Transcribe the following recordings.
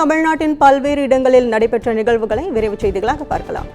தமிழ்நாட்டின் பல்வேறு இடங்களில் நடைபெற்ற நிகழ்வுகளை விரைவு செய்திகளாக பார்க்கலாம்.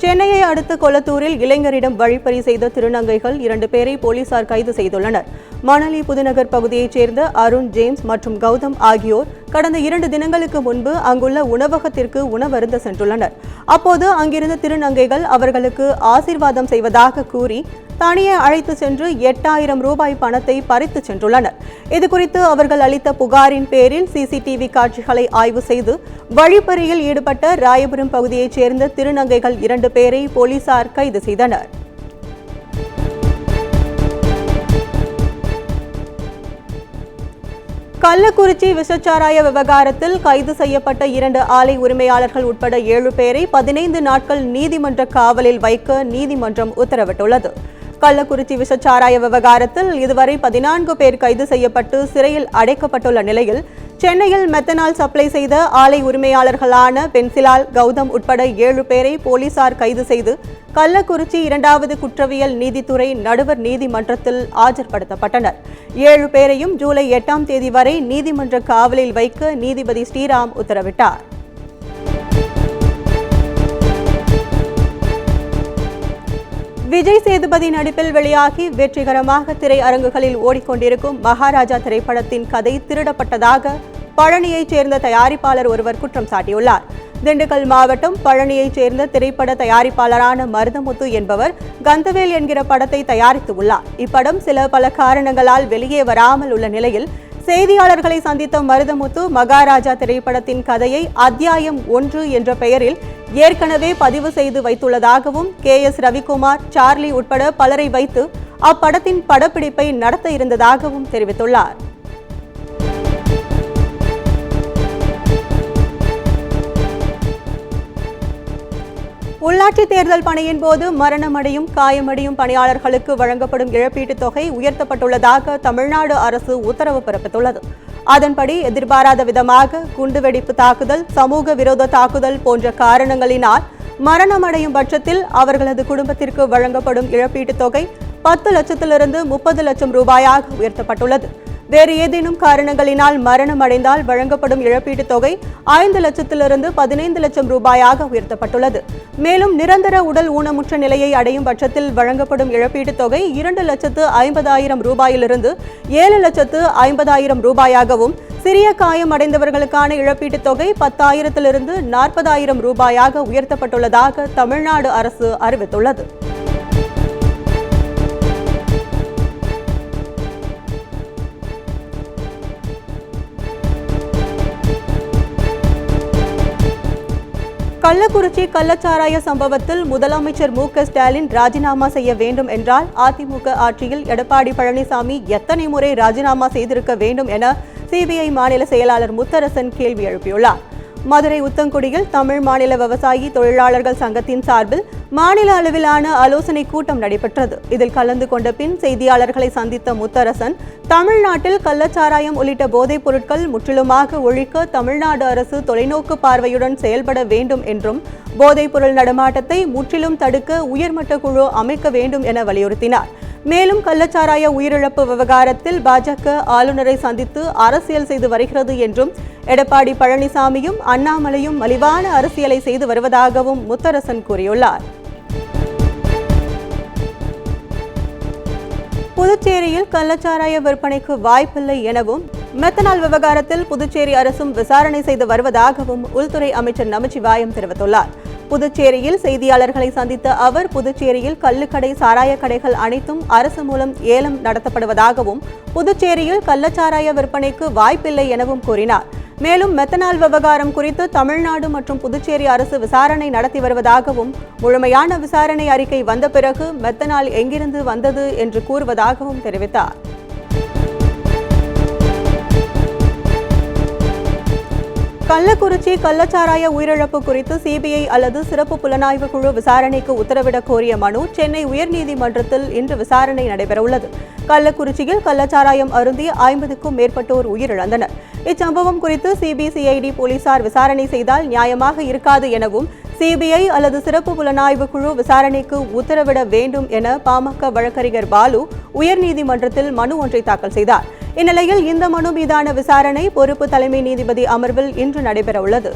சென்னையை அடுத்த கொளத்தூரில் இளைஞரிடம் வழிப்பறி செய்த திருநங்கைகள் 2 பேரை போலீசார் கைது செய்துள்ளனர். மணலி புதுநகர் பகுதியைச் சேர்ந்த அருண், ஜேம்ஸ் மற்றும் கௌதம் ஆகியோர் கடந்த 2 தினங்களுக்கு முன்பு அங்குள்ள உணவகத்திற்கு உணவருந்த சென்றுள்ளனர். அப்போது அங்கிருந்த திருநங்கைகள் அவர்களுக்கு ஆசீர்வாதம் செய்வதாக கூறி தனியே அழைத்து சென்று 8000 ரூபாய் பணத்தை பறித்து சென்றுள்ளனர். இதுகுறித்து அவர்கள் அளித்த புகாரின் பேரில் சிசிடிவி காட்சிகளை ஆய்வு செய்து வழிப்பறியில் ஈடுபட்ட ராயபுரம் பகுதியைச் சேர்ந்த திருநங்கைகள் 2 பேரை போலீசார் கைது செய்தனர். கள்ளக்குறிச்சி விஷச்சாராய விவகாரத்தில் கைது செய்யப்பட்ட 2 ஆலை உரிமையாளர்கள் உட்பட 7 பேரை 15 நாட்கள் நீதிமன்ற காவலில் வைக்க நீதிமன்றம் உத்தரவிட்டுள்ளது. கள்ளக்குறிச்சி விஷச்சாராய விவகாரத்தில் இதுவரை 14 பேர் கைது செய்யப்பட்டு சிறையில் அடைக்கப்பட்டுள்ள நிலையில் சென்னையில் மெத்தனால் சப்ளை செய்த ஆலை உரிமையாளர்களான பென்சிலால், கௌதம் உட்பட 7 பேரை போலீசார் கைது செய்து கள்ளக்குறிச்சி 2வது குற்றவியல் நீதித்துறை நடுவர் நீதிமன்றத்தில் ஆஜர்படுத்தப்பட்டனர். 7 பேரையும் ஜூலை 8ஆம் தேதி வரை நீதிமன்ற காவலில் வைக்க நீதிபதி ஸ்ரீராம் உத்தரவிட்டார். விஜய் சேதுபதி நடிப்பில் வெளியாகி வெற்றிகரமாக திரையரங்குகளில் ஓடிக்கொண்டிருக்கும் மகாராஜா திரைப்படத்தின் கதை திருடப்பட்டதாக பழனியைச் சேர்ந்த தயாரிப்பாளர் ஒருவர் குற்றம் சாட்டியுள்ளார். திண்டுக்கல் மாவட்டம் பழனியைச் சேர்ந்த திரைப்பட தயாரிப்பாளரான மருதமுத்து என்பவர் கந்தவேல் என்கிற படத்தை தயாரித்துள்ளார். இப்படம் பல காரணங்களால் வெளியே வராமல் உள்ள நிலையில் செய்தியாளர்களை சந்தித்த மருதமுத்து மகாராஜா திரைப்படத்தின் கதையை அத்தியாயம் 1 என்ற பெயரில் ஏற்கனவே பதிவு செய்து வைத்துள்ளதாகவும் KS ரவிக்குமார், சார்லி உட்பட பலரை வைத்து அப்படத்தின் படப்பிடிப்பை நடத்த இருந்ததாகவும் தெரிவித்துள்ளார். உள்ளாட்சி தேர்தல் பணியின் போது மரணமடையும், காயமடையும் பணியாளர்களுக்கு வழங்கப்படும் இழப்பீட்டுத் தொகை உயர்த்தப்பட்டுள்ளதாக தமிழ்நாடு அரசு உத்தரவு பிறப்பித்துள்ளது. அதன்படி எதிர்பாராத விதமாக குண்டுவெடிப்பு தாக்குதல், சமூக விரோத தாக்குதல் போன்ற காரணங்களினால் மரணமடையும் பட்சத்தில் அவர்களது குடும்பத்திற்கு வழங்கப்படும் இழப்பீட்டுத் தொகை 10 லட்சத்திலிருந்து 30 லட்சம் ரூபாயாக உயர்த்தப்பட்டுள்ளது. வேறு ஏதேனும் காரணங்களினால் மரணமடைந்தால் வழங்கப்படும் இழப்பீட்டுத் தொகை 5 லட்சத்திலிருந்து 15 லட்சம் ரூபாயாக உயர்த்தப்பட்டுள்ளது. மேலும் நிரந்தர உடல் ஊனமுற்ற நிலையை அடையும் பட்சத்தில் வழங்கப்படும் இழப்பீட்டுத் தொகை 2,50,000 ரூபாயிலிருந்து 7,50,000 ரூபாயாகவும், சிறிய காயம் அடைந்தவர்களுக்கான இழப்பீட்டுத் தொகை 10,000 40,000 ரூபாயாக உயர்த்தப்பட்டுள்ளதாக தமிழ்நாடு அரசு அறிவித்துள்ளது. கள்ளக்குறிச்சி கள்ளச்சாராய சம்பவத்தில் முதலமைச்சர் MK ஸ்டாலின் ராஜினாமா செய்ய வேண்டும் என்றால் அதிமுக ஆட்சியில் எடப்பாடி பழனிசாமி எத்தனை முறை ராஜினாமா செய்திருக்க வேண்டும் என CBI மாநில செயலாளர் முத்தரசன் கேள்வி எழுப்பியுள்ளார். மதுரை உத்தங்குடியில் தமிழ் மாநில விவசாயி தொழிலாளர்கள் சங்கத்தின் சார்பில் மாநில அளவிலான ஆலோசனை கூட்டம் நடைபெற்றது. இதில் கலந்து கொண்ட பின் செய்தியாளர்களை சந்தித்த முத்தரசன், தமிழ்நாட்டில் கள்ளச்சாராயம் உள்ளிட்ட போதைப் பொருட்கள் முற்றிலுமாக ஒழிக்க தமிழ்நாடு அரசு தொலைநோக்கு பார்வையுடன் செயல்பட வேண்டும் என்றும், போதைப் பொருள் நடமாட்டத்தை முற்றிலும் தடுக்க உயர்மட்ட குழு அமைக்க வேண்டும் என வலியுறுத்தினார். மேலும் கள்ளச்சாராய உயிரிழப்பு விவகாரத்தில் பாஜக ஆளுநரை சந்தித்து அரசியல் செய்து வருகிறது என்றும், எடப்பாடி பழனிசாமியும் அண்ணாமலையும் மலிவான அரசியலை செய்து வருவதாகவும் முத்தரசன் கூறியுள்ளார். புதுச்சேரியில் கள்ளச்சாராய விற்பனைக்கு வாய்ப்பில்லை எனவும், மெத்தனால் விவகாரத்தில் புதுச்சேரி அரசும் விசாரணை செய்து வருவதாகவும் உள்துறை அமைச்சர் நமச்சிவாயம் தெரிவித்துள்ளார். புதுச்சேரியில் செய்தியாளர்களை சந்தித்த அவர், புதுச்சேரியில் கள்ளுக்கடை, சாராய கடைகள் அனைத்தும் அரசு மூலம் ஏலம் நடத்தப்படுவதாகவும், புதுச்சேரியில் கள்ளச்சாராய விற்பனைக்கு வாய்ப்பில்லை எனவும் கூறினார். மேலும் மெத்தனால் விவகாரம் குறித்து தமிழ்நாடு மற்றும் புதுச்சேரி அரசு விசாரணை நடத்தி வருவதாகவும், முழுமையான விசாரணை அறிக்கை வந்த பிறகு மெத்தனால் எங்கிருந்து வந்தது என்று கூறுவதாகவும் தெரிவித்தார். கள்ளக்குறிச்சி கள்ளச்சாராய உயிரிழப்பு குறித்து CBI அல்லது சிறப்பு புலனாய்வு குழு விசாரணைக்கு உத்தரவிடக் கோரிய மனு சென்னை உயர்நீதிமன்றத்தில் இன்று விசாரணை நடைபெறவுள்ளது. கள்ளக்குறிச்சியில் கள்ளச்சாராயம் அருந்தி 50க்கும் மேற்பட்டோர் உயிரிழந்தனர். இச்சம்பவம் குறித்து CBCID போலீசார் விசாரணை செய்தால் நியாயமாக இருக்காது எனவும், சிபிஐ அல்லது சிறப்பு புலனாய்வு குழு விசாரணைக்கு உத்தரவிட வேண்டும் என பாமக வழக்கறிஞர் பாலு உயர்நீதிமன்றத்தில் மனு ஒன்றை தாக்கல் செய்தார். இந்நிலையில் இந்த மனு மீதான விசாரணை பொறுப்பு தலைமை நீதிபதி அமர்வில் இன்று நடைபெறவுள்ளது.